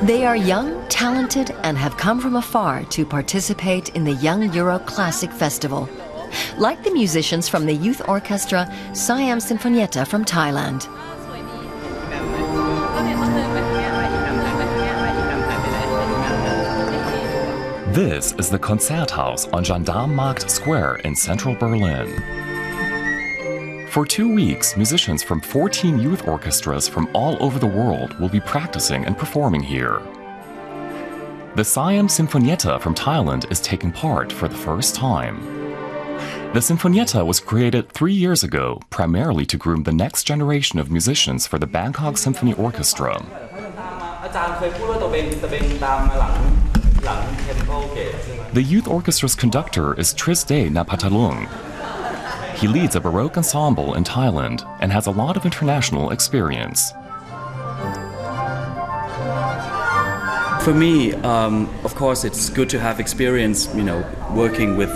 They are young, talented, and have come from afar to participate in the Young Euro Classic Festival, like the musicians from the youth orchestra Siam Sinfonietta from Thailand. This is the Konzerthaus on Gendarmenmarkt Square in central Berlin. For 2 weeks, musicians from 14 youth orchestras from all over the world will be practicing and performing here. The Siam Sinfonietta from Thailand is taking part for the first time. The Sinfonietta was created 3 years ago, primarily to groom the next generation of musicians for the Bangkok Symphony Orchestra. The youth orchestra's conductor is Trisday Napatalung. He leads a Baroque ensemble in Thailand and has a lot of international experience. For me, of course, it's good to have experience, working with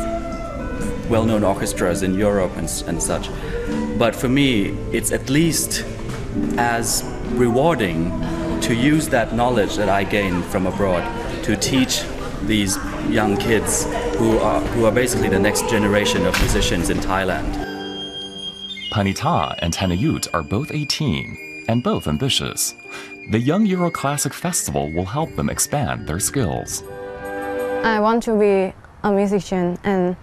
well-known orchestras in Europe and such. But for me, it's at least as rewarding to use that knowledge that I gained from abroad to teach these young kids who are basically the next generation of musicians in Thailand. Panita and Tanayut are both 18 and both ambitious. The Young Euro Classic Festival will help them expand their skills. I want to be a musician, and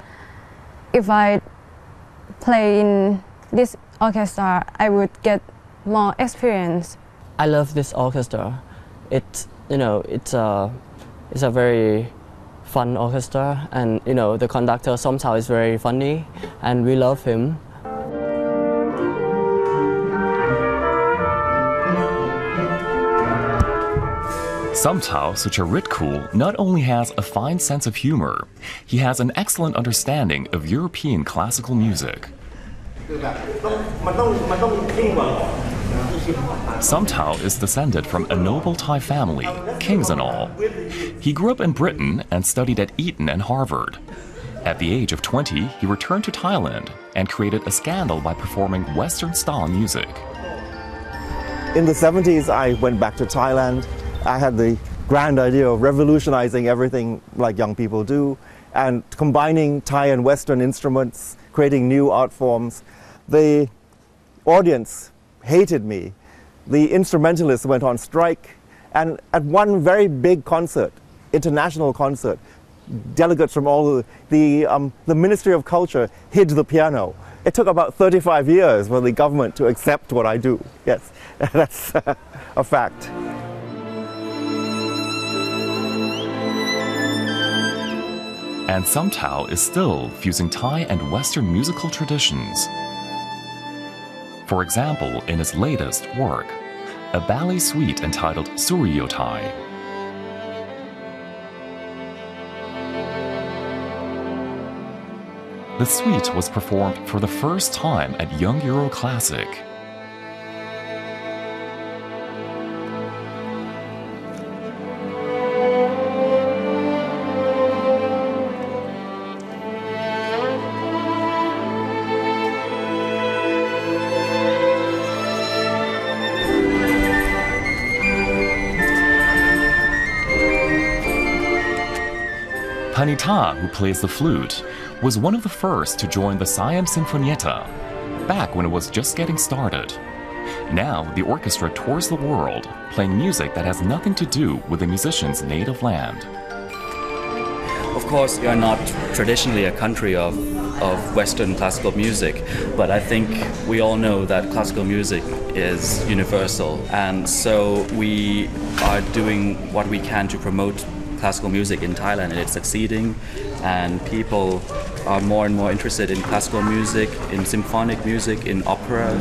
if I play in this orchestra, I would get more experience. I love this orchestra. It's a very fun orchestra, and the conductor Somtow is very funny, and we love him. Somtow Sucharitkul not only has a fine sense of humor, he has an excellent understanding of European classical music. Somtow is descended from a noble Thai family, kings and all. He grew up in Britain and studied at Eton and Harvard. At the age of 20, he returned to Thailand and created a scandal by performing Western-style music. In the 70s, I went back to Thailand. I had the grand idea of revolutionizing everything like young people do and combining Thai and Western instruments, creating new art forms. The audience hated me. The instrumentalists went on strike, and at one very big concert, international concert, delegates from all the Ministry of Culture hid the piano. It took about 35 years for the government to accept what I do. Yes, that's a fact. And Somtow is still fusing Thai and Western musical traditions. For example, in his latest work, a ballet suite entitled Suryotai. The suite was performed for the first time at Young Euro Classic. Panita, who plays the flute, was one of the first to join the Siam Sinfonietta, back when it was just getting started. Now, the orchestra tours the world, playing music that has nothing to do with the musician's native land. Of course, we are not traditionally a country of Western classical music, but I think we all know that classical music is universal, and so we are doing what we can to promote classical music in Thailand, and it's succeeding, and people are more and more interested in classical music, in symphonic music, in opera.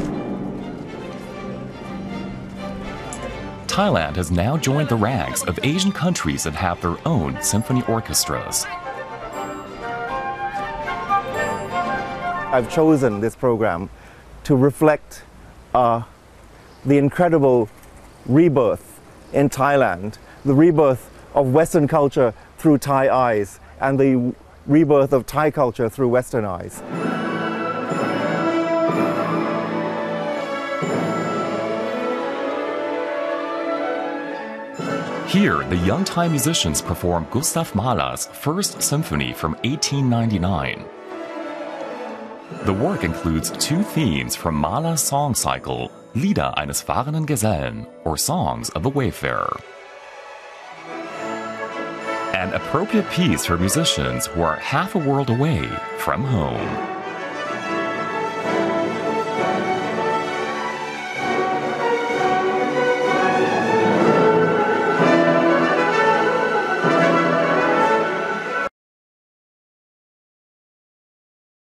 Thailand has now joined the ranks of Asian countries that have their own symphony orchestras. I've chosen this program to reflect the incredible rebirth in Thailand, the rebirth of Western culture through Thai eyes, and the rebirth of Thai culture through Western eyes. Here, the young Thai musicians perform Gustav Mahler's First Symphony from 1899. The work includes 2 themes from Mahler's song cycle, Lieder eines fahrenden Gesellen, or Songs of a Wayfarer. An appropriate piece for musicians who are half a world away from home.